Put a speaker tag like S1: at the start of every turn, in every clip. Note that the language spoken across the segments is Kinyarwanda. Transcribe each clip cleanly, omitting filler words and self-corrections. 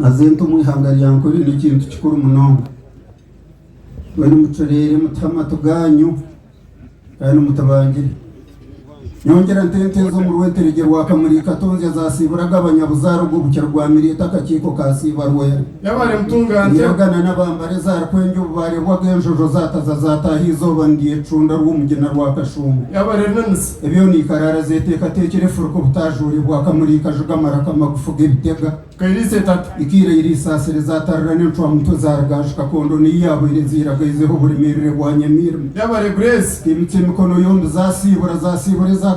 S1: Nazintu mwihangari yankuri n'ikintu kikuru munonga bari mucorere mutama tuganyu kandi mutabangire nyongera ntentezo mu rweterege rwa kamurika tonze zasiburaga abanyabuzaro bwo bucya rwa mirita kakiko kasiba rwera
S2: yabare mtunganje
S1: yagana nabambare zarkwenge ubare bwagenjojo zataza zatahizo bandiye cunda rw'umugena rwa kashumbu
S2: yabare nansi
S1: ebyo ni karara zeteka tekere furuko butajuri bwa kamurika juga maraka magufuge bitega
S2: kairise tata
S1: ikire irisasire zatarira n'intwa muto zaragashika kondo ni yabo ireziragaizeho burimirire bwa nyamira
S2: yabare grace
S1: kimutse mikono yombi zasibura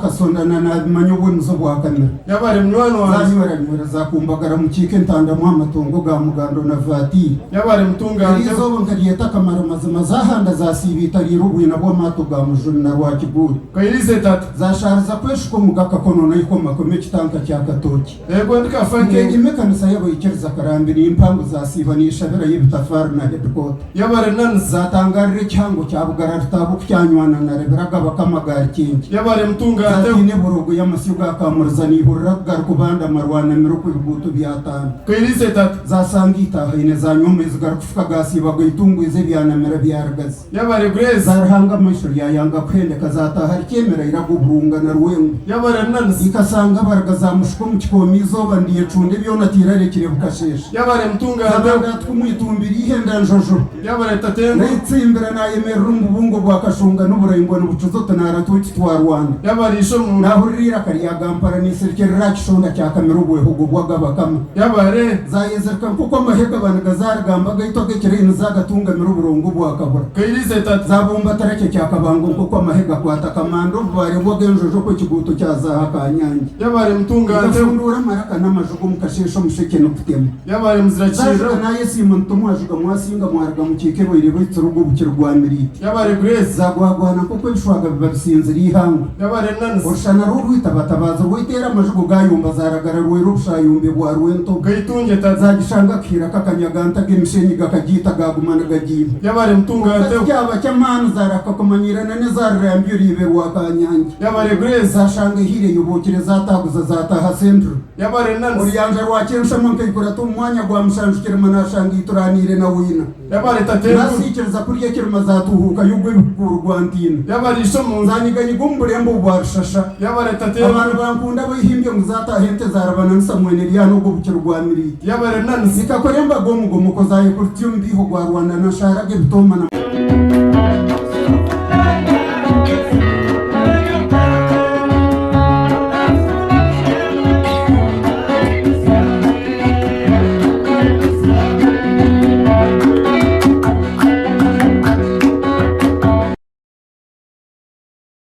S1: kasondana na manyobo nzo bwa kamera
S2: yabare mwana wanjye
S1: zanyura zakumbagara mu kike ntanda mu amatongo ga mugando na vati
S2: yabare mtunganje
S1: izo ngariye kamara mazima zahanda zasibita riro bwina bwo mato ga mujuni na rwa kiburi
S2: kairise tata
S1: zasharza kweshuko mugaka kono na iko makome kitanka cya katoki
S2: yego ndikafange
S1: imekanisa yabo ikerza karambi ni impamvu zasibanisha bera y'ibitafari na headquarter
S2: yabare nansi
S1: zatangarire cyango cya bugarara tabu cyanywana na reberaga bakamagara kingi
S2: yabare mtunganje
S1: ine borogo y'amasiga kamurza ni burraga kubanda marwana miruko bibuto byatana
S2: kairise tata
S1: zasangita hine za nyome zigar kufuka gasi bagaitungu ize byana mera byaragaze
S2: yabare grace
S1: zarhanga mishuri yanga kwende kazata hari kemera iraguburunga na rwengu
S2: yabare nansi
S1: ikasanga baragaza mushiko mu kikomizo bandiye cunde byo natirare kire bukashesha
S2: yabare mtunganje
S1: zabanda twumwitumbiri ihenda njojo
S2: yabare tatengo
S1: n'itsimbira na yemerera umubungo bwa kashunga n'uburayingo n'ubucuzo tanara twiti twa Rwanda
S2: yabare isho mu
S1: nahurira kariya gampara ni serikera kishonda cya kamera ubwehugo bwagabakama
S2: yabare
S1: zayezerka kuko amahega banaga zargambaga itoke kirene zagatungamira uburongo bwakabura
S2: kairise tata
S1: zabumba tareke cya kabango kuko amahega kwata kamando bari bwogenjojo ko kiguto cyazaha kanyange
S2: yabare mtunganje
S1: ndura maraka n'amajugo mukashesho musheke no kutema
S2: yabare muziracira
S1: na yesi muntu mwajuga mwasinga mwaraga mukike bo irebe iturugo bukirwa miriti
S2: yabare grace
S1: zagwagwana kuko bishwaga bibasinzira ihangu
S2: yabare nansi
S1: ushana ruhita batabaza witera amajugo gayumba zaragara rwero bushayumbe bwa rwento
S2: gaitunge tata
S1: zagishanga kira kakanyaganta gemishenyi gakagita gagumana gagiye
S2: yabare mtunganje
S1: cyaba cyamana zarakakomanyirana ne zarambyo riberwa kanyange
S2: yabare grace
S1: zashanga hire yubukire zataguza zataha centro
S2: yabare nansi
S1: uriyanja rwakensha manke kurata umwanya gwa mushanjukire manashanga ituranire na wina
S2: yabare tatengo
S1: nasikiriza kurya kiruma zatuhuka yugwe kurwantine
S2: yabare isho mu
S1: nzanyiganye gumbure bwarshasha
S2: yabare tatengo
S1: abantu bankunda bahimbye ngo zatahente zarabana nsamweneri ya nubwo bukirwa miriti
S2: yabare nansi
S1: zikakoremba gomugo muko zaye kurtiyo mbiho gwa Rwanda na sharage bitomana